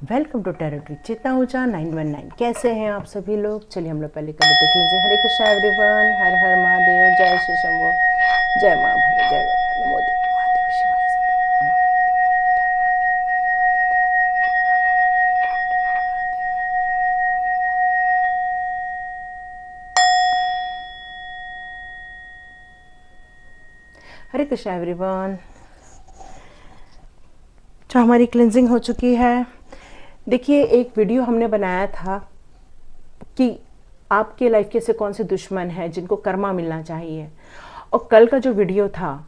Welcome to territory चेतना ऊर्जा 919। कैसे हैं आप सभी लोग? चलिए हम लोग पहले कल देख लीजिए। हरे कृष्णा एवरीवन, हर हर महादेव, जय श्री शंभो, जय माँ भगवती, जय नमो देवी महादेव शिवाय सदा। हरे कृष्णा एवरीवन, तो हमारी क्लिनजिंग हो चुकी है। देखिए, एक वीडियो हमने बनाया था कि आपके लाइफ के ऐसे कौन से दुश्मन हैं जिनको कर्मा मिलना चाहिए, और कल का जो वीडियो था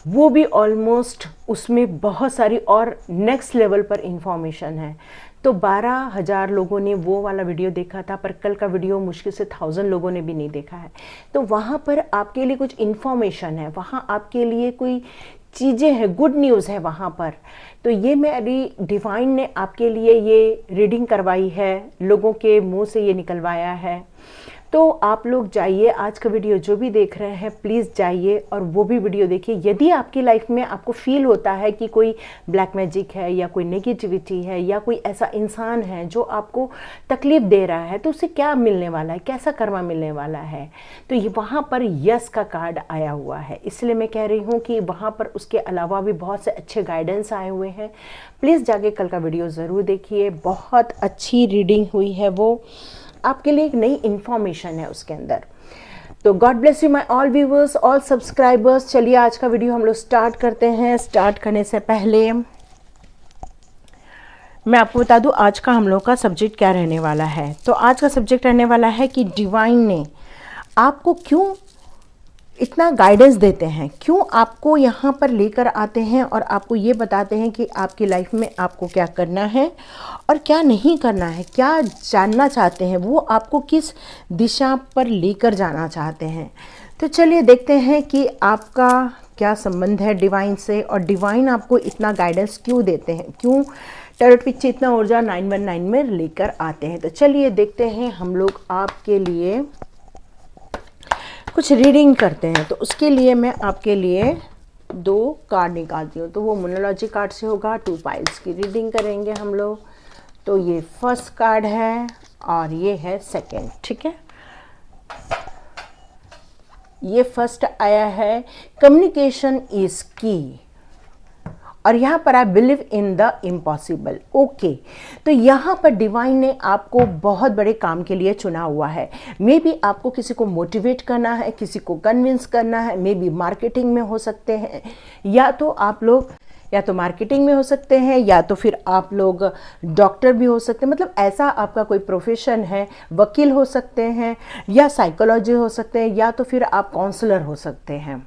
वो भी ऑलमोस्ट उसमें बहुत सारी और नेक्स्ट लेवल पर इंफॉर्मेशन है। तो 12,000 लोगों ने वो वाला वीडियो देखा था, पर कल का वीडियो मुश्किल से 1000 लोगों ने भी नहीं देखा है। तो वहाँ पर आपके लिए कुछ इन्फॉर्मेशन है, वहाँ आपके लिए कोई चीज़ें हैं, गुड न्यूज़ है वहाँ पर। तो ये मेरी डिवाइन ने आपके लिए ये रीडिंग करवाई है, लोगों के मुंह से ये निकलवाया है। तो आप लोग जाइए, आज का वीडियो जो भी देख रहे हैं प्लीज़ जाइए और वो भी वीडियो देखिए। यदि आपकी लाइफ में आपको फील होता है कि कोई ब्लैक मैजिक है या कोई नेगेटिविटी है या कोई ऐसा इंसान है जो आपको तकलीफ़ दे रहा है, तो उसे क्या मिलने वाला है, कैसा कर्मा मिलने वाला है, तो ये वहाँ पर यस का कार्ड आया हुआ है। इसलिए मैं कह रही हूँ कि वहाँ पर उसके अलावा भी बहुत से अच्छे गाइडेंस आए हुए हैं। प्लीज़ जाके कल का वीडियो ज़रूर देखिए, बहुत अच्छी रीडिंग हुई है, वो आपके लिए एक नई इंफॉर्मेशन है उसके अंदर। तो God bless you my all viewers, all subscribers. चलिए आज का वीडियो हम लोग स्टार्ट करते हैं। स्टार्ट करने से पहले मैं आपको बता दूं आज का हम लोग का सब्जेक्ट क्या रहने वाला है। तो आज का सब्जेक्ट रहने वाला है कि डिवाइन ने आपको क्यों इतना गाइडेंस देते हैं, क्यों आपको यहाँ पर लेकर आते हैं और आपको ये बताते हैं कि आपकी लाइफ में आपको क्या करना है और क्या नहीं करना है, क्या जानना चाहते हैं, वो आपको किस दिशा पर लेकर जाना चाहते हैं। तो चलिए देखते हैं कि आपका क्या संबंध है डिवाइन से और डिवाइन आपको इतना गाइडेंस क्यों देते हैं, क्यों टेरिटरी चेतना ऊर्जा 919 में लेकर आते हैं। तो चलिए देखते हैं हम लोग आपके लिए कुछ रीडिंग करते हैं। तो उसके लिए मैं आपके लिए 2 कार्ड निकालती हूँ। तो वो मोनोलॉजी कार्ड से होगा, 2 पाइल्स की रीडिंग करेंगे हम लोग। तो ये फर्स्ट कार्ड है और ये है सेकंड, ठीक है। ये फर्स्ट आया है कम्युनिकेशन इज की, और यहाँ पर I believe in the impossible. Okay, तो यहाँ पर डिवाइन ने आपको बहुत बड़े काम के लिए चुना हुआ है। मे बी आपको किसी को मोटिवेट करना है, किसी को कन्विंस करना है, मे बी मार्केटिंग में हो सकते हैं, या तो आप लोग या तो मार्केटिंग में हो सकते हैं, या तो फिर आप लोग डॉक्टर भी हो सकते हैं। मतलब ऐसा आपका कोई प्रोफेशन है, वकील हो सकते हैं, या साइकोलॉजी हो सकते हैं, या तो फिर आप काउंसलर हो सकते हैं।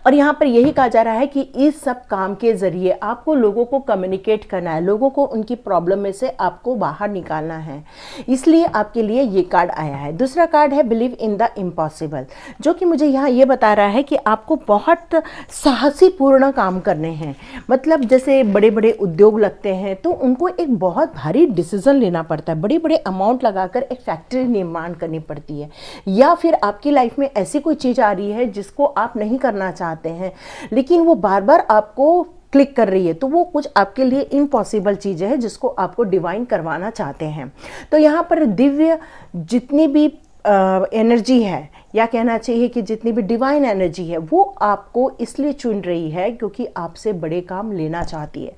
और यहाँ पर यही कहा जा रहा है कि इस सब काम के जरिए आपको लोगों को कम्युनिकेट करना है, लोगों को उनकी प्रॉब्लम में से आपको बाहर निकालना है। इसलिए आपके लिए ये कार्ड आया है। दूसरा कार्ड है बिलीव इन द इम्पॉसिबल, जो कि मुझे यहाँ ये बता रहा है कि आपको बहुत साहसी पूर्ण काम करने हैं। मतलब जैसे बड़े बड़े उद्योग लगते हैं तो उनको एक बहुत भारी डिसीजन लेना पड़ता है, बड़े बड़े अमाउंट लगाकर एक फैक्ट्री निर्माण करनी पड़ती है, या फिर आपकी लाइफ में ऐसी कोई चीज़ आ रही है जिसको आप नहीं करना चाहते हैं लेकिन वो बार बार आपको क्लिक कर रही है, तो वो कुछ आपके लिए इम्पॉसिबल चीज़ें हैं जिसको आपको डिवाइन करवाना चाहते हैं। तो यहाँ पर दिव्य जितनी भी एनर्जी है, या कहना चाहिए कि जितनी भी डिवाइन एनर्जी है, वो आपको इसलिए चुन रही है क्योंकि आपसे बड़े काम लेना चाहती है।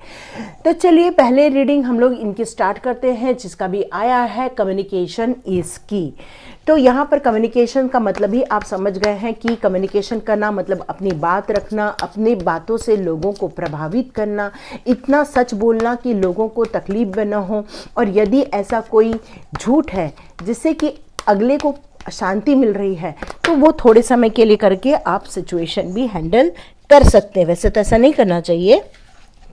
तो चलिए पहले रीडिंग हम लोग इनकी स्टार्ट करते हैं, जिसका भी आया है कम्युनिकेशन इज की। तो यहाँ पर कम्युनिकेशन का मतलब ही आप समझ गए हैं कि कम्युनिकेशन करना मतलब अपनी बात रखना, अपनी बातों से लोगों को प्रभावित करना, इतना सच बोलना कि लोगों को तकलीफ न हो, और यदि ऐसा कोई झूठ है जिससे कि अगले को शांति मिल रही है तो वो थोड़े समय के लिए करके आप सिचुएशन भी हैंडल कर सकते हैं। वैसे तो ऐसा नहीं करना चाहिए,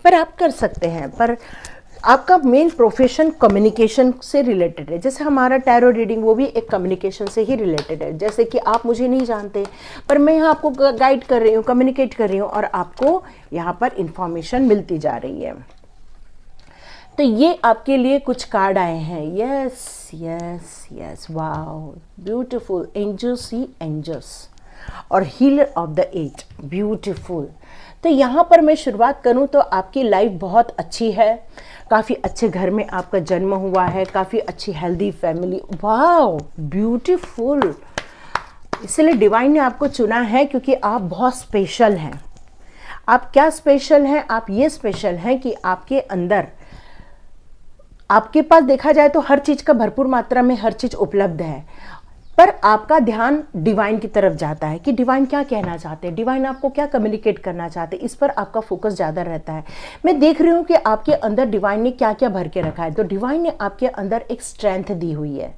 पर आप कर सकते हैं। पर आपका मेन प्रोफेशन कम्युनिकेशन से रिलेटेड है। जैसे हमारा टैरो रीडिंग वो भी एक कम्युनिकेशन से ही रिलेटेड है। जैसे कि आप मुझे नहीं जानते पर मैं यहाँ आपको गाइड कर रही हूँ, कम्युनिकेट कर रही हूँ, और आपको यहाँ पर इंफॉर्मेशन मिलती जा रही है। तो ये आपके लिए कुछ कार्ड आए हैं। Yes yes yes, wow, beautiful, angels ही एंजल्स, और healer of the eight, beautiful. तो यहाँ पर मैं शुरुआत करूँ तो आपकी लाइफ बहुत अच्छी है, काफ़ी अच्छे घर में आपका जन्म हुआ है, काफ़ी अच्छी हेल्दी फैमिली, वाह ब्यूटीफुल। इसलिए डिवाइन ने आपको चुना है क्योंकि आप बहुत स्पेशल हैं। आप क्या स्पेशल हैं? आप ये स्पेशल हैं कि आपके अंदर, आपके पास देखा जाए तो हर चीज़ का भरपूर मात्रा में हर चीज़ उपलब्ध है, पर आपका ध्यान डिवाइन की तरफ जाता है कि डिवाइन क्या कहना चाहते हैं, डिवाइन आपको क्या कम्युनिकेट करना चाहते हैं, इस पर आपका फोकस ज़्यादा रहता है। मैं देख रही हूँ कि आपके अंदर डिवाइन ने क्या क्या भर के रखा है। तो डिवाइन ने आपके अंदर एक स्ट्रेंथ दी हुई है।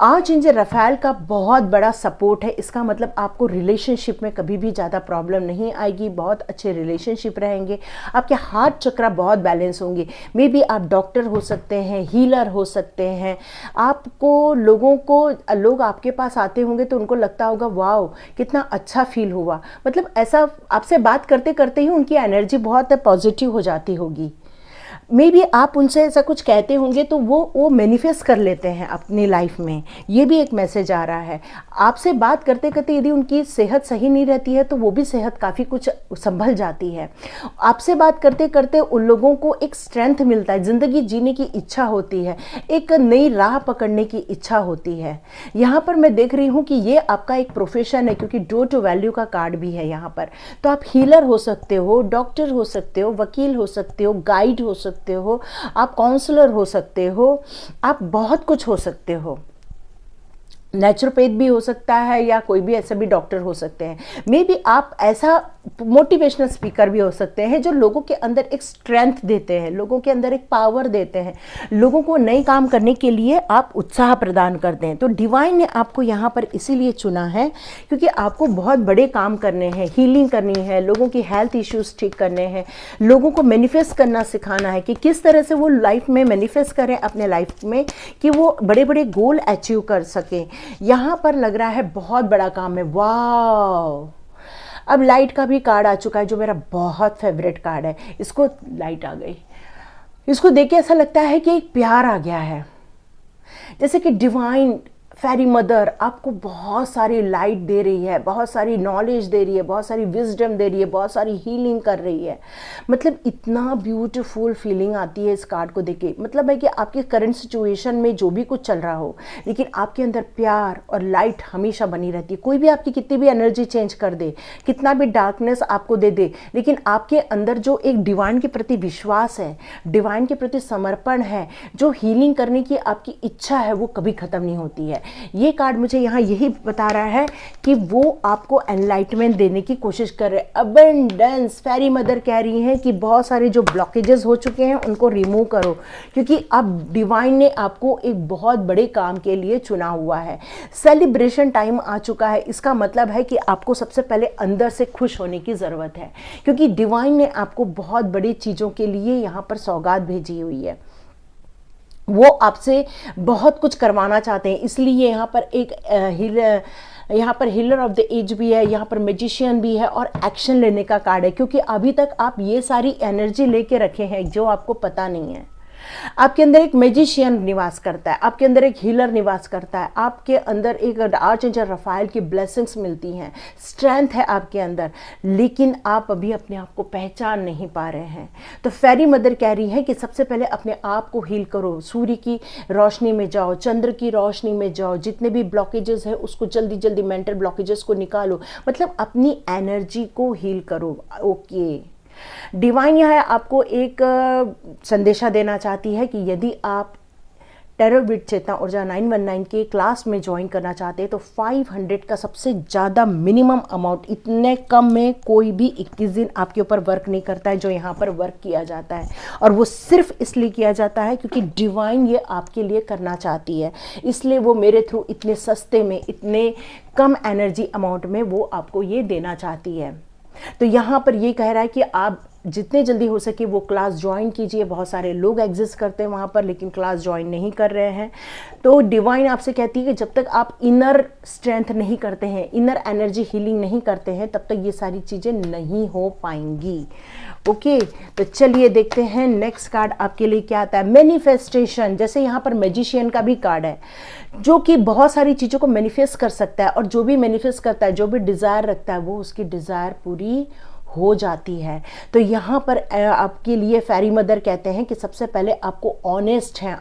आर्चएंजल रफाएल का बहुत बड़ा सपोर्ट है। इसका मतलब आपको रिलेशनशिप में कभी भी ज़्यादा प्रॉब्लम नहीं आएगी, बहुत अच्छे रिलेशनशिप रहेंगे, आपके हार्ट चक्रा बहुत बैलेंस होंगे। मे बी आप डॉक्टर हो सकते हैं, हीलर हो सकते हैं। आपको लोग आपके पास आते होंगे तो उनको लगता होगा वाओ कितना अच्छा फील हुआ, मतलब ऐसा आपसे बात करते करते ही उनकी एनर्जी बहुत पॉजिटिव हो जाती होगी। मे बी आप उनसे ऐसा कुछ कहते होंगे तो वो मैनिफेस्ट कर लेते हैं अपनी लाइफ में। ये भी एक मैसेज आ रहा है। आपसे बात करते करते यदि उनकी सेहत सही नहीं रहती है तो वो भी सेहत काफ़ी कुछ संभल जाती है। आपसे बात करते करते उन लोगों को एक स्ट्रेंथ मिलता है, ज़िंदगी जीने की इच्छा होती है, एक नई राह पकड़ने की इच्छा होती है। यहाँ पर मैं देख रही हूँ कि ये आपका एक प्रोफेशन है, क्योंकि डोर टू वैल्यू का कार्ड भी है यहाँ पर। तो आप हीलर हो सकते हो, डॉक्टर हो सकते हो, वकील हो सकते हो, गाइड हो सकते हो, आप काउंसलर हो सकते हो, आप बहुत कुछ हो सकते हो। नेचुरोपैथ भी हो सकता है या कोई भी ऐसे भी डॉक्टर हो सकते हैं। मे बी आप ऐसा मोटिवेशनल स्पीकर भी हो सकते हैं जो लोगों के अंदर एक स्ट्रेंथ देते हैं, लोगों के अंदर एक पावर देते हैं, लोगों को नए काम करने के लिए आप उत्साह प्रदान करते हैं। तो डिवाइन ने आपको यहाँ पर इसीलिए चुना है क्योंकि आपको बहुत बड़े काम करने हैं, हीलिंग करनी है, लोगों की हेल्थ इश्यूज ठीक करने हैं, लोगों को मैनिफेस्ट करना सिखाना है कि किस तरह से वो लाइफ में मैनिफेस्ट करें अपने लाइफ में कि वो बड़े बड़े गोल अचीव कर सकें। यहाँ पर लग रहा है बहुत बड़ा काम है। वाह, अब लाइट का भी कार्ड आ चुका है जो मेरा बहुत फेवरेट कार्ड है। इसको लाइट आ गई, इसको देख के ऐसा लगता है कि एक प्यार आ गया है, जैसे कि डिवाइन फेरी मदर आपको बहुत सारी लाइट दे रही है, बहुत सारी नॉलेज दे रही है, बहुत सारी विजडम दे रही है, बहुत सारी हीलिंग कर रही है। मतलब इतना ब्यूटीफुल फीलिंग आती है इस कार्ड को देख के। मतलब है कि आपके करंट सिचुएशन में जो भी कुछ चल रहा हो, लेकिन आपके अंदर प्यार और लाइट हमेशा बनी रहती है। कोई भी आपकी कितनी भी एनर्जी चेंज कर दे, कितना भी डार्कनेस आपको दे दे, लेकिन आपके अंदर जो एक डिवाइन के प्रति विश्वास है, डिवाइन के प्रति समर्पण है, जो हीलिंग करने की आपकी इच्छा है, वो कभी खत्म नहीं होती है। ये कार्ड मुझे यहाँ यही बता रहा है कि वो आपको एनलाइटमेंट देने की कोशिश कर रहे हैं। अबंडेंस, फेरी मदर कह रही हैं कि बहुत सारे जो ब्लॉकेजेस हो चुके हैं उनको रिमूव करो, क्योंकि अब डिवाइन ने आपको एक बहुत बड़े काम के लिए चुना हुआ है। सेलिब्रेशन टाइम आ चुका है। इसका मतलब है कि आपको सबसे पहले अंदर से खुश होने की ज़रूरत है, क्योंकि डिवाइन ने आपको बहुत बड़ी चीज़ों के लिए यहाँ पर सौगात भेजी हुई है। वो आपसे बहुत कुछ करवाना चाहते हैं, इसलिए यहाँ पर एक हीलर ऑफ द एज भी है, यहाँ पर मैजिशियन भी है और एक्शन लेने का कार्ड है, क्योंकि अभी तक आप ये सारी एनर्जी लेके रखे हैं जो आपको पता नहीं है। आपके अंदर एक मैजिशियन निवास करता है, आपके अंदर एक हीलर निवास करता है, आपके अंदर एक आर्चएंजल रफाएल की ब्लेसिंग्स मिलती हैं, स्ट्रेंथ है आपके अंदर, लेकिन आप अभी अपने आप को पहचान नहीं पा रहे हैं। तो फेरी मदर कह रही है कि सबसे पहले अपने आप को हील करो, सूर्य की रोशनी में जाओ, चंद्र की रोशनी में जाओ, जितने भी ब्लॉकेजेस है उसको जल्दी जल्दी मेंटल ब्लॉकेजेस को निकालो, मतलब अपनी एनर्जी को हील करो। ओके, डिवाइन यहाँ आपको एक संदेशा देना चाहती है कि यदि आप टेराब्रिज चेतना ऊर्जा 919 के क्लास में ज्वाइन करना चाहते हैं तो 500 का सबसे ज़्यादा मिनिमम अमाउंट, इतने कम में कोई भी 21 दिन आपके ऊपर वर्क नहीं करता है जो यहाँ पर वर्क किया जाता है। और वो सिर्फ इसलिए किया जाता है क्योंकि डिवाइन ये आपके लिए करना चाहती है, इसलिए वो मेरे थ्रू इतने सस्ते में, इतने कम एनर्जी अमाउंट में वो आपको ये देना चाहती है। तो यहाँ पर ये कह रहा है कि आप जितने जल्दी हो सके वो क्लास ज्वाइन कीजिए। बहुत सारे लोग एग्जिस्ट करते हैं वहाँ पर लेकिन क्लास ज्वाइन नहीं कर रहे हैं। तो डिवाइन आपसे कहती है कि जब तक आप इनर स्ट्रेंथ नहीं करते हैं, इनर एनर्जी हीलिंग नहीं करते हैं, तब तक ये सारी चीज़ें नहीं हो पाएंगी। ओके, तो चलिए देखते हैं नेक्स्ट कार्ड आपके लिए क्या आता है। मैनिफेस्टेशन, जैसे यहाँ पर मैजिशियन का भी कार्ड है जो कि बहुत सारी चीज़ों को मैनिफेस्ट कर सकता है, और जो भी मैनिफेस्ट करता है, जो भी डिज़ायर रखता है, वो उसकी डिज़ायर पूरी हो जाती है। तो यहाँ पर आपके लिए फेरी मदर कहते हैं कि सबसे पहले आपको ऑनेस्ट हैं,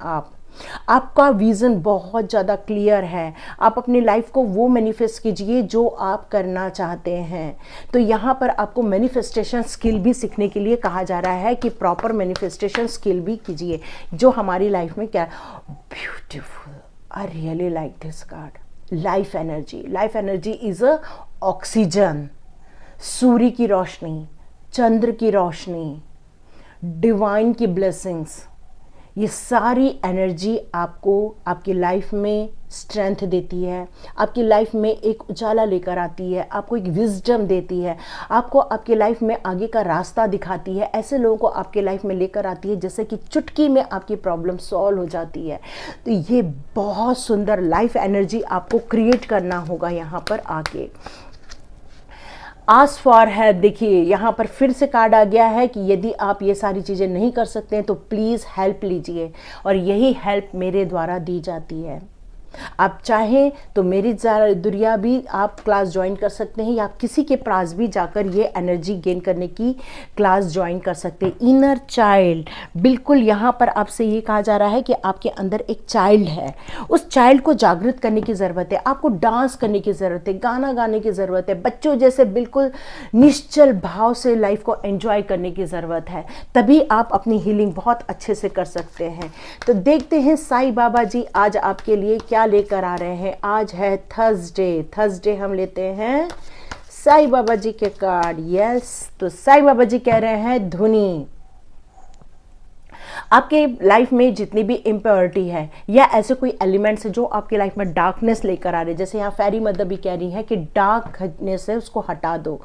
आपका विज़न बहुत ज़्यादा क्लियर है, आप अपनी लाइफ को वो मैनिफेस्ट कीजिए जो आप करना चाहते हैं। तो यहाँ पर आपको मैनिफेस्टेशन स्किल भी सीखने के लिए कहा जा रहा है कि प्रॉपर मैनिफेस्टेशन स्किल भी कीजिए जो हमारी लाइफ में क्या beautiful. I really like this card. Life energy is a oxygen, सूर्य की रोशनी, चंद्र की रोशनी, डिवाइन की ब्लेसिंग्स, ये सारी एनर्जी आपको आपकी लाइफ में स्ट्रेंथ देती है, आपकी लाइफ में एक उजाला लेकर आती है, आपको एक विजडम देती है, आपको आपकी लाइफ में आगे का रास्ता दिखाती है, ऐसे लोगों को आपके लाइफ में लेकर आती है जैसे कि चुटकी में आपकी प्रॉब्लम सॉल्व हो जाती है। तो ये बहुत सुंदर लाइफ एनर्जी आपको क्रिएट करना होगा यहाँ पर आके। आस्क फॉर हेल्प, देखिए यहाँ पर फिर से कार्ड आ गया है कि यदि आप ये सारी चीज़ें नहीं कर सकते हैं तो प्लीज़ हेल्प लीजिए, और यही हेल्प मेरे द्वारा दी जाती है। आप चाहें तो मेरी दुनिया भी आप क्लास ज्वाइन कर सकते हैं, या आप किसी के पास भी जाकर ये एनर्जी गेन करने की क्लास ज्वाइन कर सकते हैं। इनर चाइल्ड, बिल्कुल यहाँ पर आपसे ये कहा जा रहा है कि आपके अंदर एक चाइल्ड है, उस चाइल्ड को जागृत करने की ज़रूरत है, आपको डांस करने की ज़रूरत है, गाना गाने की ज़रूरत है, बच्चों जैसे बिल्कुल निश्चल भाव से लाइफ को एंजॉय करने की ज़रूरत है, तभी आप अपनी हीलिंग बहुत अच्छे से कर सकते हैं। तो देखते हैं साईं बाबा जी आज आपके लिए क्या लेकर आ रहे हैं। आज है थर्सडे हम लेते हैं साईं बाबा जी के कार्ड। यस, तो साईं बाबा जी कह रहे हैं धुनी, आपके लाइफ में जितनी भी इम्प्योरिटी है या ऐसे कोई एलिमेंट्स है जो आपकी लाइफ में डार्कनेस लेकर आ रहे हैं, जैसे यहाँ फेरी मदर भी कह रही है कि डार्कनेस है उसको हटा दो,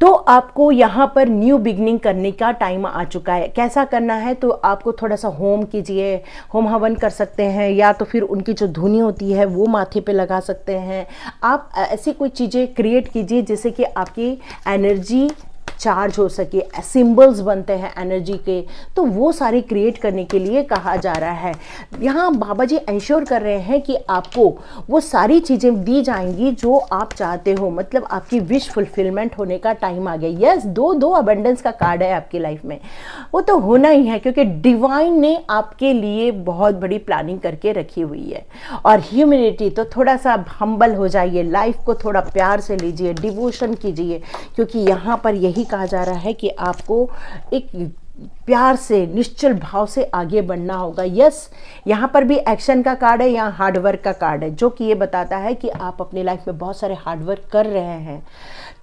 तो आपको यहाँ पर न्यू बिगनिंग करने का टाइम आ चुका है। कैसा करना है, तो आपको थोड़ा सा होम कीजिए, होम हवन कर सकते हैं, या तो फिर उनकी जो धुनी होती है वो माथे पे लगा सकते हैं। आप ऐसी कोई चीज़ें क्रिएट कीजिए जिससे कि आपकी एनर्जी चार्ज हो सके, सिंबल्स बनते हैं एनर्जी के, तो वो सारे क्रिएट करने के लिए कहा जा रहा है। यहाँ बाबा जी इंश्योर कर रहे हैं कि आपको वो सारी चीज़ें दी जाएंगी जो आप चाहते हो, मतलब आपकी विश फुलफिलमेंट होने का टाइम आ गया। यस, दो अबंडेंस का कार्ड है आपकी लाइफ में, वो तो होना ही है क्योंकि डिवाइन ने आपके लिए बहुत बड़ी प्लानिंग करके रखी हुई है। और ह्यूमैनिटी, तो थोड़ा सा हम्बल हो जाइए, लाइफ को थोड़ा प्यार से लीजिए, डिवोशन कीजिए, क्योंकि यहाँ पर यही कहा जा रहा है कि आपको एक प्यार से निश्चल भाव से आगे बढ़ना होगा। यस, यहाँ पर भी एक्शन का कार्ड है, यहाँ हार्डवर्क का कार्ड है, जो कि ये बताता है कि आप अपनी लाइफ में बहुत सारे हार्डवर्क कर रहे हैं,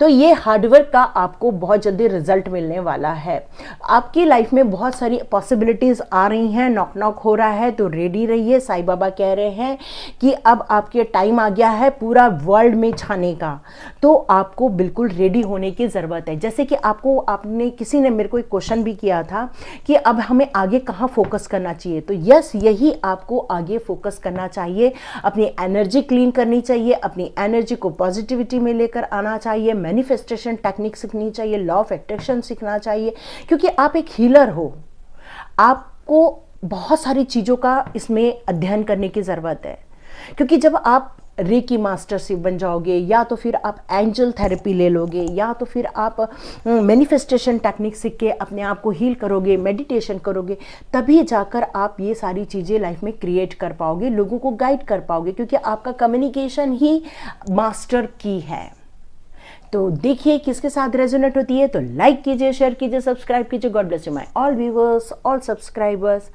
तो ये हार्डवर्क का आपको बहुत जल्दी रिजल्ट मिलने वाला है। आपकी लाइफ में बहुत सारी पॉसिबिलिटीज़ आ रही हैं, नॉक नॉक हो रहा है, तो रेडी रहिए। साईं बाबा कह रहे हैं कि अब आपके टाइम आ गया है पूरा वर्ल्ड में छाने का, तो आपको बिल्कुल रेडी होने की ज़रूरत है। जैसे कि आपने किसी ने मेरे को एक क्वेश्चन भी किया था कि अब हमें आगे कहाँ फोकस करना चाहिए, तो यस, यही आपको आगे फोकस करना चाहिए। अपनी एनर्जी क्लीन करनी चाहिए, अपनी एनर्जी को पॉजिटिविटी में लेकर आना चाहिए, मैनिफेस्टेशन टेक्निक सीखनी चाहिए, लॉ ऑफ अट्रैक्शन सीखना चाहिए, क्योंकि आप एक हीलर हो, आपको बहुत सारी चीज़ों का इसमें अध्ययन करने की ज़रूरत है। क्योंकि जब आप रेकी मास्टरशिप बन जाओगे, या तो फिर आप एंजल थेरेपी ले लोगे, या तो फिर आप मैनिफेस्टेशन टेक्निक सीख के अपने आप को हील करोगे, मेडिटेशन करोगे, तभी जाकर आप ये सारी चीज़ें लाइफ में क्रिएट कर पाओगे, लोगों को गाइड कर पाओगे, क्योंकि आपका कम्युनिकेशन ही मास्टर की है। तो देखिए किसके साथ रेजोनेट होती है, तो लाइक कीजिए, शेयर कीजिए, सब्सक्राइब कीजिए। God bless you my all viewers, all subscribers.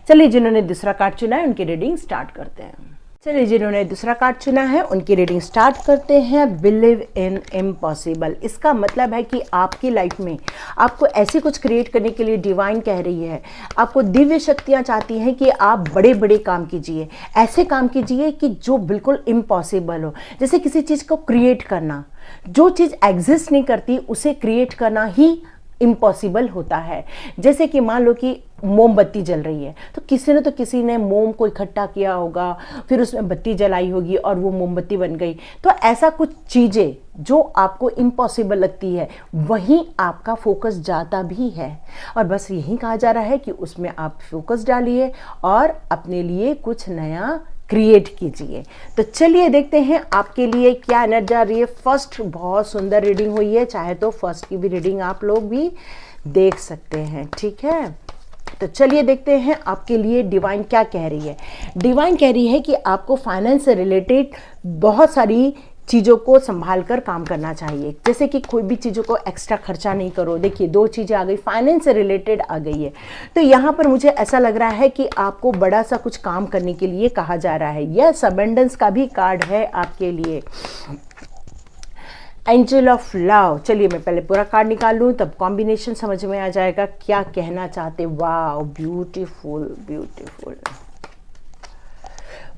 चलिए, जिन्होंने दूसरा कार्ड चुना है उनकी रीडिंग स्टार्ट करते हैं। जिन्होंने दूसरा कार्ड चुना है उनकी रीडिंग स्टार्ट करते हैं। बिलीव इन इम्पॉसिबल, इसका मतलब है कि आपकी लाइफ में आपको ऐसी कुछ क्रिएट करने के लिए डिवाइन कह रही है, आपको दिव्य शक्तियां चाहती हैं कि आप बड़े बड़े काम कीजिए, ऐसे काम कीजिए कि जो बिल्कुल इम्पॉसिबल हो। जैसे किसी चीज़ को क्रिएट करना, जो चीज़ एग्जिस्ट नहीं करती उसे क्रिएट करना ही इम्पॉसिबल होता है। जैसे कि मान लो कि मोमबत्ती जल रही है, तो किसी ने मोम को इकट्ठा किया होगा, फिर उसमें बत्ती जलाई होगी और वो मोमबत्ती बन गई। तो ऐसा कुछ चीज़ें जो आपको इम्पॉसिबल लगती है, वहीं आपका फोकस जाता भी है। और बस यही कहा जा रहा है कि उसमें आप फोकस डालिए और अपने लिए कुछ नया क्रिएट कीजिए। तो चलिए देखते हैं आपके लिए क्या एनर्जी आ रही है। फर्स्ट बहुत सुंदर रीडिंग हुई है, चाहे तो फर्स्ट की भी रीडिंग आप लोग भी देख सकते हैं, ठीक है। तो चलिए देखते हैं आपके लिए डिवाइन क्या कह रही है। डिवाइन कह रही है कि आपको फाइनेंस से रिलेटेड बहुत सारी चीज़ों को संभाल कर काम करना चाहिए, जैसे कि कोई भी चीज़ों को एक्स्ट्रा खर्चा नहीं करो। देखिए 2 चीज़ें आ गई, फाइनेंस से रिलेटेड आ गई है। तो यहाँ पर मुझे ऐसा लग रहा है कि आपको बड़ा सा कुछ काम करने के लिए कहा जा रहा है। यस, अबंडेंस का भी कार्ड है आपके लिए, एंजल ऑफ लव। चलिए मैं पहले पूरा कार्ड निकाल लूँ, तब कॉम्बिनेशन समझ में आ जाएगा क्या कहना चाहते। वाह, ब्यूटीफुल ब्यूटीफुल,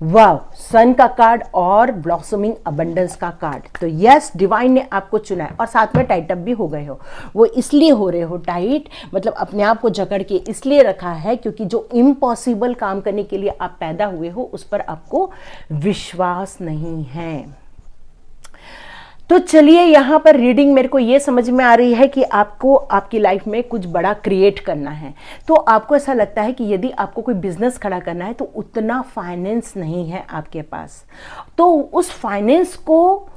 वाह, सन का कार्ड और ब्लॉसमिंग अबंडेंस का कार्ड। तो यस, डिवाइन ने आपको चुना है और साथ में टाइट अप भी हो गए हो। वो इसलिए हो रहे हो टाइट, मतलब अपने आप को जकड़ के इसलिए रखा है क्योंकि जो इम्पॉसिबल काम करने के लिए आप पैदा हुए हो उस पर आपको विश्वास नहीं है। तो चलिए यहाँ पर रीडिंग मेरे को ये समझ में आ रही है कि आपको आपकी लाइफ में कुछ बड़ा क्रिएट करना है। तो आपको ऐसा लगता है कि यदि आपको कोई बिजनेस खड़ा करना है तो उतना फाइनेंस नहीं है आपके पास, तो उस फाइनेंस को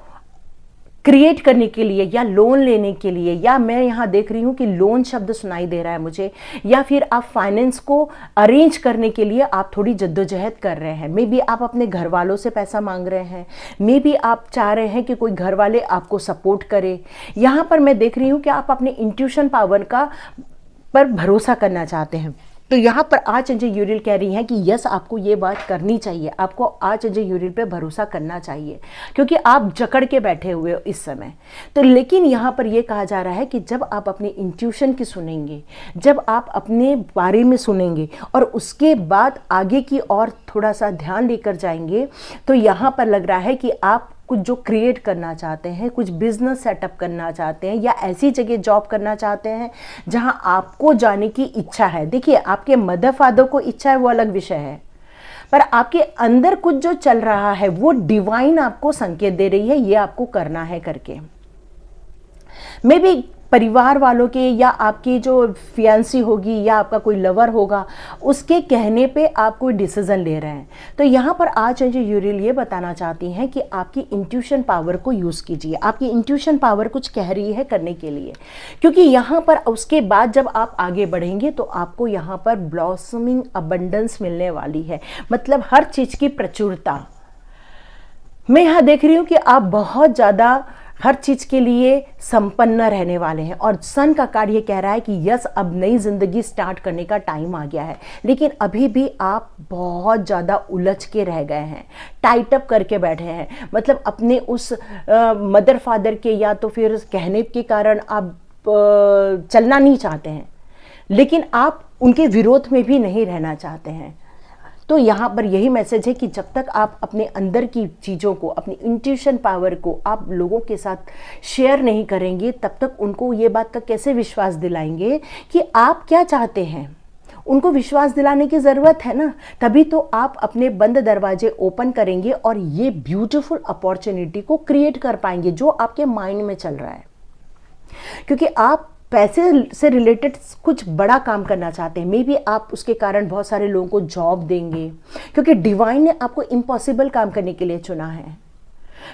क्रिएट करने के लिए या लोन लेने के लिए, या मैं यहाँ देख रही हूँ कि लोन शब्द सुनाई दे रहा है मुझे, या फिर आप फाइनेंस को अरेंज करने के लिए आप थोड़ी जद्दोजहद कर रहे हैं। मे बी आप अपने घर वालों से पैसा मांग रहे हैं, मे बी आप चाह रहे हैं कि कोई घर वाले आपको सपोर्ट करे। यहाँ पर मैं देख रही हूँ कि आप अपने इंट्यूशन पावर पर भरोसा करना चाहते हैं। तो यहाँ पर आज एंजल यूरियल कह रही हैं कि यस, आपको ये बात करनी चाहिए, आपको आज एंजल यूरियल पे भरोसा करना चाहिए क्योंकि आप जकड़ के बैठे हुए हो इस समय। तो लेकिन यहाँ पर ये कहा जा रहा है कि जब आप अपने इंट्यूशन की सुनेंगे, जब आप अपने बारे में सुनेंगे और उसके बाद आगे की और थोड़ा सा ध्यान लेकर जाएंगे, तो यहाँ पर लग रहा है कि आप कुछ जो क्रिएट करना चाहते हैं, कुछ बिजनेस सेटअप करना चाहते हैं, या ऐसी जगह जॉब करना चाहते हैं जहां आपको जाने की इच्छा है। देखिए आपके मदर फादर को इच्छा है वो अलग विषय है, पर आपके अंदर कुछ जो चल रहा है वो डिवाइन आपको संकेत दे रही है ये आपको करना है करके। मे बी परिवार वालों के, या आपकी जो फियांसी होगी, या आपका कोई लवर होगा, उसके कहने पे आप कोई डिसीजन ले रहे हैं। तो यहाँ पर आज एंजल यूरियल ये बताना चाहती हैं कि आपकी इंट्यूशन पावर को यूज़ कीजिए। आपकी इंट्यूशन पावर कुछ कह रही है करने के लिए, क्योंकि यहाँ पर उसके बाद जब आप आगे बढ़ेंगे तो आपको यहाँ पर ब्लॉसमिंग अबंडेंस मिलने वाली है, मतलब हर चीज़ की प्रचुरता। मैं यहाँ देख रही हूँ कि आप बहुत ज़्यादा हर चीज़ के लिए संपन्न रहने वाले हैं। और सन का कार्ड ये कह रहा है कि यस, अब नई जिंदगी स्टार्ट करने का टाइम आ गया है, लेकिन अभी भी आप बहुत ज़्यादा उलझ के रह गए हैं, टाइट अप करके बैठे हैं। मतलब अपने उस मदर फादर के या तो फिर कहने के कारण आप चलना नहीं चाहते हैं, लेकिन आप उनके विरोध में भी नहीं रहना चाहते हैं। तो यहाँ पर यही मैसेज है कि जब तक आप अपने अंदर की चीज़ों को, अपनी इंट्यूशन पावर को आप लोगों के साथ शेयर नहीं करेंगे, तब तक उनको ये बात का कैसे विश्वास दिलाएंगे कि आप क्या चाहते हैं। उनको विश्वास दिलाने की ज़रूरत है ना, तभी तो आप अपने बंद दरवाजे ओपन करेंगे और ये ब्यूटीफुल अपॉर्चुनिटी को क्रिएट कर पाएंगे जो आपके माइंड में चल रहा है। क्योंकि आप पैसे से रिलेटेड कुछ बड़ा काम करना चाहते हैं, मे बी आप उसके कारण बहुत सारे लोगों को जॉब देंगे, क्योंकि डिवाइन ने आपको इम्पॉसिबल काम करने के लिए चुना है।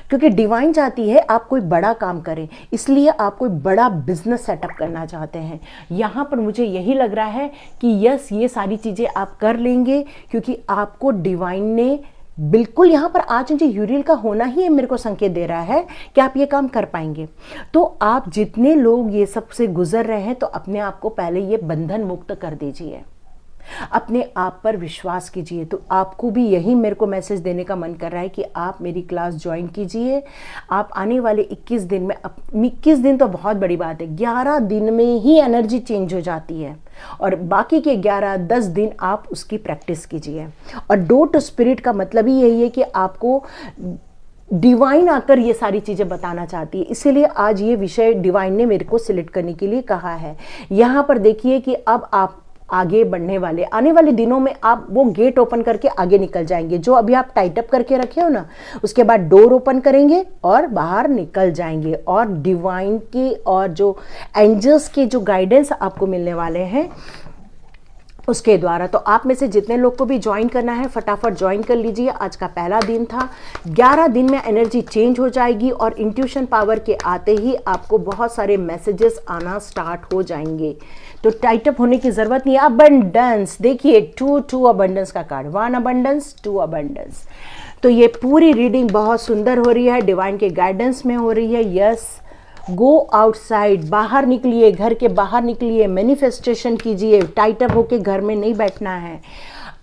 क्योंकि डिवाइन चाहती है आप कोई बड़ा काम करें, इसलिए आप कोई बड़ा बिजनेस सेटअप करना चाहते हैं। यहाँ पर मुझे यही लग रहा है कि यस, ये सारी चीज़ें आप कर लेंगे क्योंकि आपको डिवाइन ने बिल्कुल यहाँ पर आज मुझे यूरियल का होना ही मेरे को संकेत दे रहा है कि आप ये काम कर पाएंगे। तो आप जितने लोग ये सब से गुजर रहे हैं, तो अपने आप को पहले ये बंधन मुक्त कर दीजिए, अपने आप पर विश्वास कीजिए। तो आपको भी यही मेरे को मैसेज देने का मन कर रहा है कि आप मेरी क्लास ज्वाइन कीजिए। आप आने वाले 21 दिन में, 21 दिन तो बहुत बड़ी बात है, 11 दिन में ही एनर्जी चेंज हो जाती है, और बाकी के 11-10 दिन आप उसकी प्रैक्टिस कीजिए। और डोर टू स्पिरिट का मतलब ही यही है कि आपको डिवाइन आकर ये सारी चीज़ें बताना चाहती है, इसीलिए आज ये विषय डिवाइन ने मेरे को सिलेक्ट करने के लिए कहा है। यहाँ पर देखिए कि अब आप आगे बढ़ने वाले, आने वाले दिनों में आप वो गेट ओपन करके आगे निकल जाएंगे जो अभी आप टाइट अप करके रखे हो ना, उसके बाद डोर ओपन करेंगे और बाहर निकल जाएंगे। और डिवाइन के और जो एंजल्स के जो गाइडेंस आपको मिलने वाले हैं, उसके द्वारा। तो आप में से जितने लोग को भी ज्वाइन करना है फटाफट ज्वाइन कर लीजिए। आज का पहला दिन था, 11 दिन में एनर्जी चेंज हो जाएगी और इंट्यूशन पावर के आते ही आपको बहुत सारे मैसेजेस आना स्टार्ट हो जाएंगे। तो टाइटअप होने की ज़रूरत नहीं है। अबंडेंस देखिए, 2 अबंडेंस का कार्ड, 1 अबंडेंस 2 अबंडेंस। तो ये पूरी रीडिंग बहुत सुंदर हो रही है, डिवाइन के गाइडेंस में हो रही है। यस, गो आउटसाइड, बाहर निकलिए, घर के बाहर निकलिए, मैनिफेस्टेशन कीजिए। टाइटअप होके घर में नहीं बैठना है।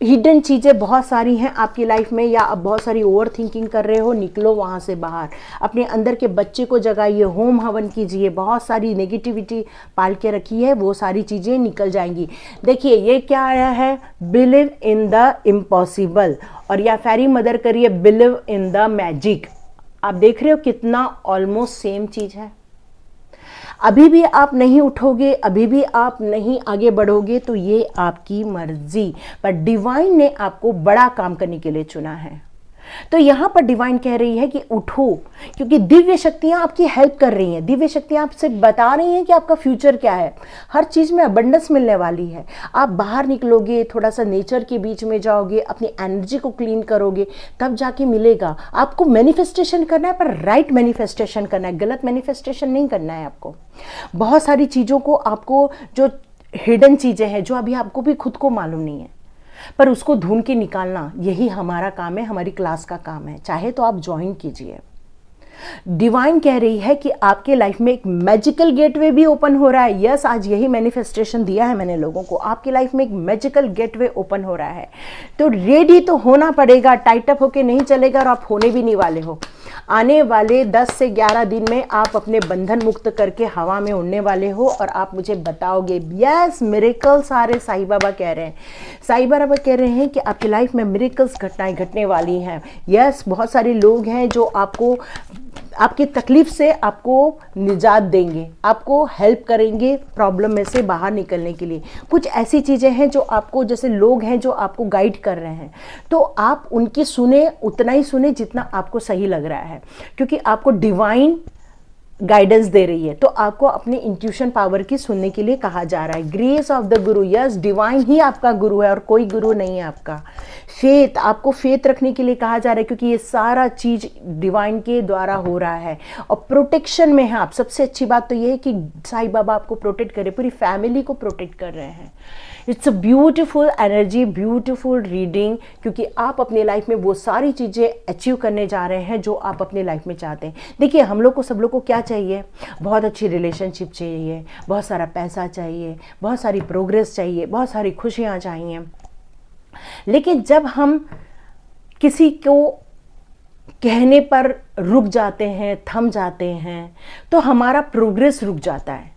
हिडन चीज़ें बहुत सारी हैं आपकी लाइफ में, या आप बहुत सारी ओवर थिंकिंग कर रहे हो, निकलो वहाँ से बाहर। अपने अंदर के बच्चे को जगाइए, होम हवन कीजिए, बहुत सारी नेगेटिविटी पाल के रखी है, वो सारी चीज़ें निकल जाएंगी। देखिए ये क्या आया है, बिलीव इन द इम्पॉसिबल, और या फेरी मदर करिए बिलीव इन द मैजिक। आप देख रहे हो कितना ऑलमोस्ट सेम चीज़ है। अभी भी आप नहीं उठोगे, अभी भी आप नहीं आगे बढ़ोगे, तो ये आपकी मर्जी, पर डिवाइन ने आपको बड़ा काम करने के लिए चुना है। तो यहां पर डिवाइन कह रही है कि उठो, क्योंकि दिव्य शक्तियां आपकी हेल्प कर रही हैं। दिव्य शक्तियां आपसे बता रही हैं कि आपका फ्यूचर क्या है। हर चीज में अबंडेंस मिलने वाली है। आप बाहर निकलोगे, थोड़ा सा नेचर के बीच में जाओगे, अपनी एनर्जी को क्लीन करोगे, तब जाके मिलेगा। आपको मैनिफेस्टेशन करना है, पर राइट मैनिफेस्टेशन करना है, गलत मैनिफेस्टेशन नहीं करना है आपको। बहुत सारी चीजों को आपको, जो हिडन चीजें हैं जो अभी आपको भी खुद को मालूम नहीं है, पर उसको ढूंढ के निकालना, यही हमारा काम है, हमारी क्लास का काम है। चाहे तो आप ज्वाइन कीजिए। डिवाइन कह रही है कि आपके लाइफ में एक मैजिकल गेटवे भी ओपन हो रहा है। यस, आज यही मैनिफेस्टेशन दिया है मैंने लोगों को। आपकी लाइफ में एक मैजिकल गेटवे ओपन हो रहा है, तो रेडी तो होना पड़ेगा। टाइटअप होके नहीं चलेगा और आप होने भी नहीं वाले हो। आने वाले 10 से 11 दिन में आप अपने बंधन मुक्त करके हवा में उड़ने वाले हो, और आप मुझे बताओगे। यस, मिरेकल सारे साईं बाबा कह रहे हैं। साईं बाबा कह रहे हैं कि आपकी लाइफ में मिरेकल्स घटनाएं घटने वाली हैं। यस, बहुत सारे लोग हैं जो आपको, आपकी तकलीफ से आपको निजात देंगे, आपको हेल्प करेंगे प्रॉब्लम में से बाहर निकलने के लिए। कुछ ऐसी चीज़ें हैं जो आपको, जैसे लोग हैं जो आपको गाइड कर रहे हैं, तो आप उनकी सुने, उतना ही सुने जितना आपको सही लग रहा है, क्योंकि आपको डिवाइन गाइडेंस दे रही है। तो आपको अपनी इंट्यूशन पावर की सुनने के लिए कहा जा रहा है। Grace of the Guru, yes, divine ही आपका गुरु है और कोई गुरु नहीं है आपका। फेथ, आपको फेथ रखने के लिए कहा जा रहा है, क्योंकि ये सारा चीज डिवाइन के द्वारा हो रहा है। और प्रोटेक्शन में है आप। सबसे अच्छी बात तो ये है कि साईं बाबा आपको प्रोटेक्ट करे, पूरी फैमिली को प्रोटेक्ट कर रहे हैं। It's a beautiful energy, beautiful reading, क्योंकि आप अपनी लाइफ में वो सारी चीज़ें अचीव करने जा रहे हैं जो आप अपनी लाइफ में चाहते हैं। देखिए, हम लोग को, सब लोग को क्या चाहिए? बहुत अच्छी रिलेशनशिप चाहिए, बहुत सारा पैसा चाहिए, बहुत सारी प्रोग्रेस चाहिए, बहुत सारी खुशियाँ चाहिए। लेकिन जब हम किसी को कहने पर रुक जाते हैं, थम जाते हैं, तो हमारा प्रोग्रेस रुक जाता है।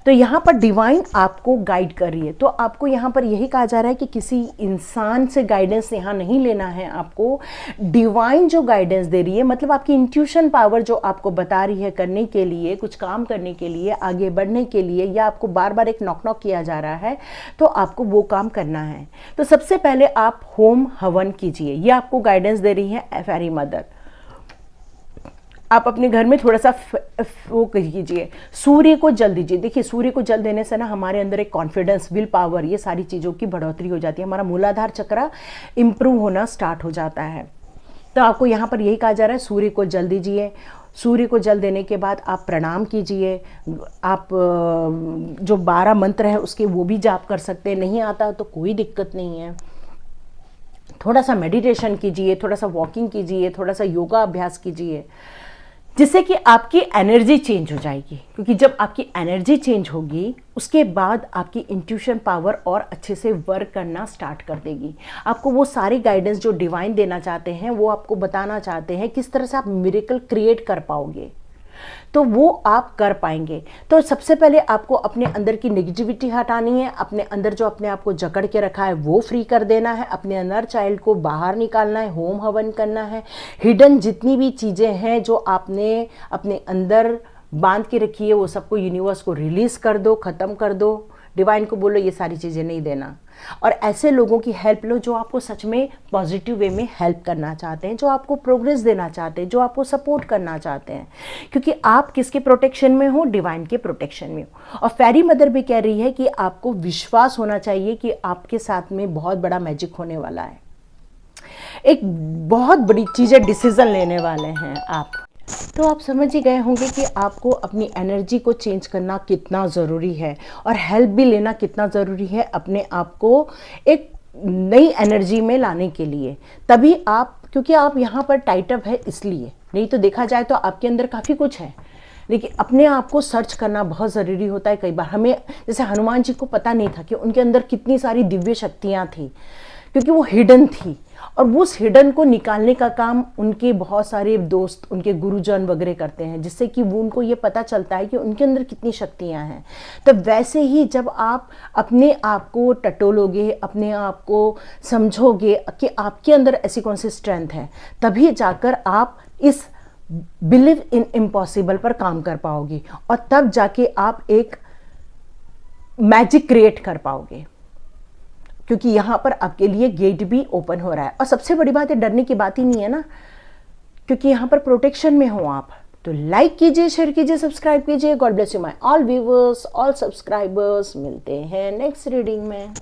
तो यहाँ पर डिवाइन आपको गाइड कर रही है। तो आपको यहाँ पर यही कहा जा रहा है कि किसी इंसान से गाइडेंस यहाँ नहीं लेना है आपको। डिवाइन जो गाइडेंस दे रही है, मतलब आपकी इंट्यूशन पावर जो आपको बता रही है करने के लिए, कुछ काम करने के लिए, आगे बढ़ने के लिए, या आपको बार बार एक नॉक नॉक किया जा रहा है, तो आपको वो काम करना है। तो सबसे पहले आप होम हवन कीजिए। ये आपको गाइडेंस दे रही है फेरी मदर। आप अपने घर में थोड़ा सा वो कीजिए, सूर्य को जल दीजिए। देखिए, सूर्य को जल देने से ना हमारे अंदर एक कॉन्फिडेंस, विल पावर, ये सारी चीज़ों की बढ़ोतरी हो जाती है। हमारा मूलाधार चक्र इम्प्रूव होना स्टार्ट हो जाता है। तो आपको यहाँ पर यही कहा जा रहा है, सूर्य को जल दीजिए। सूर्य को जल देने के बाद आप प्रणाम कीजिए। आप जो 12 मंत्र हैं उसके वो भी जाप कर सकते हैं। नहीं आता तो कोई दिक्कत नहीं है। थोड़ा सा मेडिटेशन कीजिए, थोड़ा सा वॉकिंग कीजिए, थोड़ा सा योगा अभ्यास कीजिए, जिससे कि आपकी एनर्जी चेंज हो जाएगी। क्योंकि जब आपकी एनर्जी चेंज होगी, उसके बाद आपकी इंट्यूशन पावर और अच्छे से वर्क करना स्टार्ट कर देगी। आपको वो सारे गाइडेंस जो डिवाइन देना चाहते हैं, वो आपको बताना चाहते हैं किस तरह से आप मिरेकल क्रिएट कर पाओगे, तो वो आप कर पाएंगे। तो सबसे पहले आपको अपने अंदर की नेगेटिविटी हटानी है। अपने अंदर जो अपने आप को जकड़ के रखा है वो फ्री कर देना है। अपने अंदर चाइल्ड को बाहर निकालना है, होम हवन करना है। हिडन जितनी भी चीज़ें हैं जो आपने अपने अंदर बांध के रखी है, वो सबको यूनिवर्स को रिलीज़ कर दो, ख़त्म कर दो। डिवाइन को बोलो ये सारी चीज़ें नहीं देना, और ऐसे लोगों की हेल्प लो जो आपको सच में पॉजिटिव वे में हेल्प करना चाहते हैं, जो आपको प्रोग्रेस देना चाहते हैं, जो आपको सपोर्ट करना चाहते हैं, क्योंकि आप किसके प्रोटेक्शन में हो? डिवाइन के प्रोटेक्शन में हो। और फेरी मदर भी कह रही है कि आपको विश्वास होना चाहिए कि आपके साथ में बहुत बड़ा मैजिक होने वाला है, एक बहुत बड़ी चीज़ें डिसीजन लेने वाले हैं आप। तो आप समझ ही गए होंगे कि आपको अपनी एनर्जी को चेंज करना कितना ज़रूरी है और हेल्प भी लेना कितना ज़रूरी है अपने आप को एक नई एनर्जी में लाने के लिए। तभी आप, क्योंकि आप यहाँ पर टाइट अप है इसलिए, नहीं तो देखा जाए तो आपके अंदर काफ़ी कुछ है, लेकिन अपने आप को सर्च करना बहुत ज़रूरी होता है। कई बार हमें, जैसे हनुमान जी को पता नहीं था कि उनके अंदर कितनी सारी दिव्य शक्तियाँ थी, क्योंकि वो हिडन थी, और उस हिडन को निकालने का काम उनके बहुत सारे दोस्त, उनके गुरुजन वगैरह करते हैं, जिससे कि वो उनको ये पता चलता है कि उनके अंदर कितनी शक्तियाँ हैं। तो वैसे ही जब आप अपने आप को टटोलोगे, अपने आप को समझोगे कि आपके अंदर ऐसी कौन सी स्ट्रेंथ है, तभी जाकर आप इस बिलीव इन इम्पॉसिबल पर काम कर पाओगे, और तब जाके आप एक मैजिक क्रिएट कर पाओगे, क्योंकि यहाँ पर आपके लिए गेट भी ओपन हो रहा है। और सबसे बड़ी बात है, डरने की बात ही नहीं है ना, क्योंकि यहाँ पर प्रोटेक्शन में हो आप। तो लाइक कीजिए, शेयर कीजिए, सब्सक्राइब कीजिए। God bless you my all viewers, all subscribers. मिलते हैं नेक्स्ट रीडिंग में।